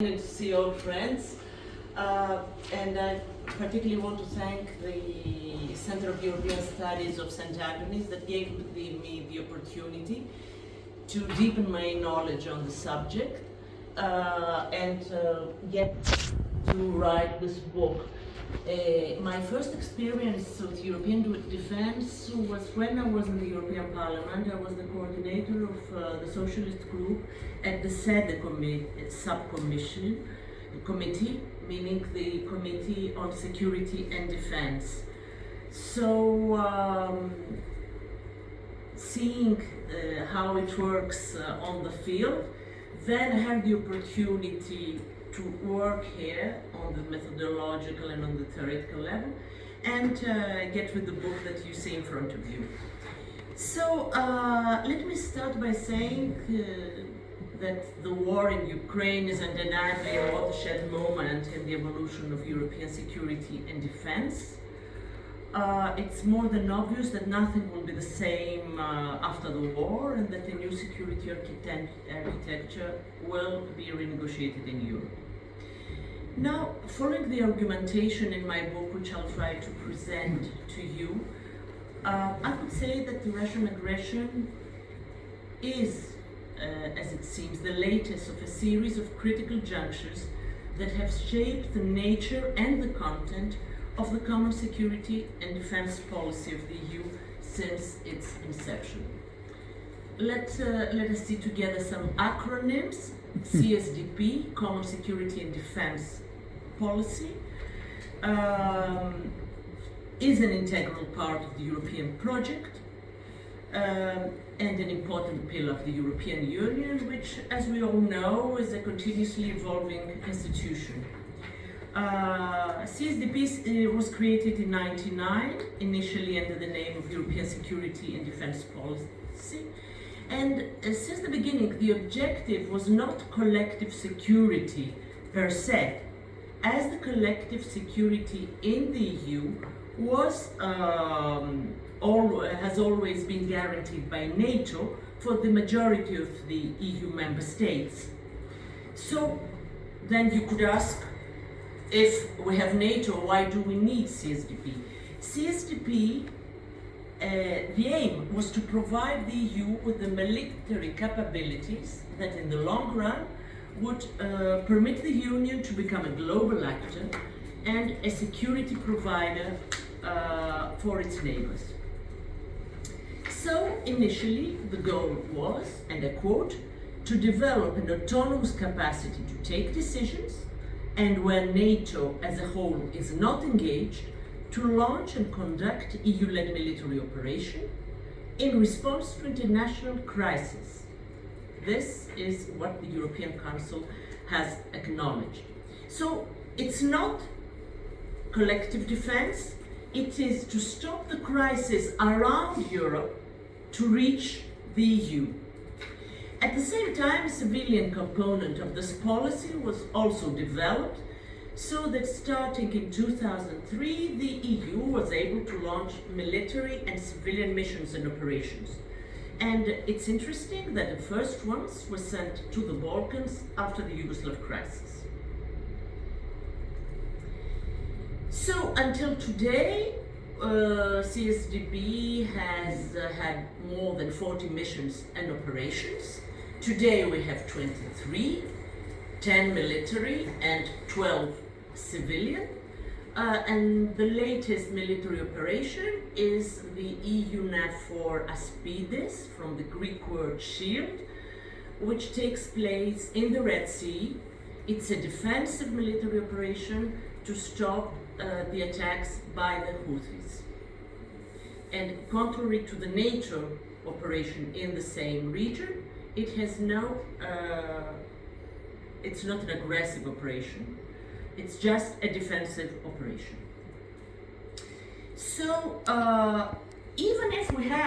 To see old friends, and I particularly want to thank the Center of European Studies of St. Antony's that gave me the opportunity to deepen my knowledge on the subject and get to write this book. My first experience with European defense was when I was in the European Parliament. I was the coordinator of the socialist group at the SEDE committee, meaning the Committee on Security and Defense. So seeing how it works on the field, then I had the opportunity to work here on the methodological and on the theoretical level and get with the book that you see in front of you. So let me start by saying that the war in Ukraine is undeniably a watershed moment in the evolution of European security and defense. It's more than obvious that nothing will be the same after the war, and that a new security architecture will be renegotiated in Europe. Now, following the argumentation in my book, which I'll try to present to you, I would say that the Russian aggression is, as it seems, the latest of a series of critical junctures that have shaped the nature and the content of the common security and defense policy of the EU since its inception. Let us see together some acronyms. CSDP, Common Security and Defense Policy, is an integral part of the European project and an important pillar of the European Union, which, as we all know, is a continuously evolving institution. CSDP was created in 1999, initially under the name of European Security and Defense Policy. And since the beginning, the objective was not collective security per se, as the collective security in the EU was has always been guaranteed by NATO for the majority of the EU member states. So then you could ask, if we have NATO, why do we need CSDP? CSDP, the aim was to provide the EU with the military capabilities that in the long run would permit the Union to become a global actor and a security provider for its neighbors. So initially the goal was, and I quote, to develop an autonomous capacity to take decisions, and when NATO as a whole is not engaged, to launch and conduct EU-led military operation in response to international crises. This is what the European Council has acknowledged. So it's not collective defense, it is to stop the crisis around Europe to reach the EU. At the same time, a civilian component of this policy was also developed, so that starting in 2003, the EU was able to launch military and civilian missions and operations. And it's interesting that the first ones were sent to the Balkans after the Yugoslav crisis. So until today, CSDP has had more than 40 missions and operations. Today we have 23, 10 military and 12 civilian. And the latest military operation is the EU NAVFOR Aspides, from the Greek word shield, which takes place in the Red Sea. It's a defensive military operation to stop the attacks by the Houthis. And contrary to the NATO operation in the same region, it has it's not an aggressive operation. It's just a defensive operation. So even if we have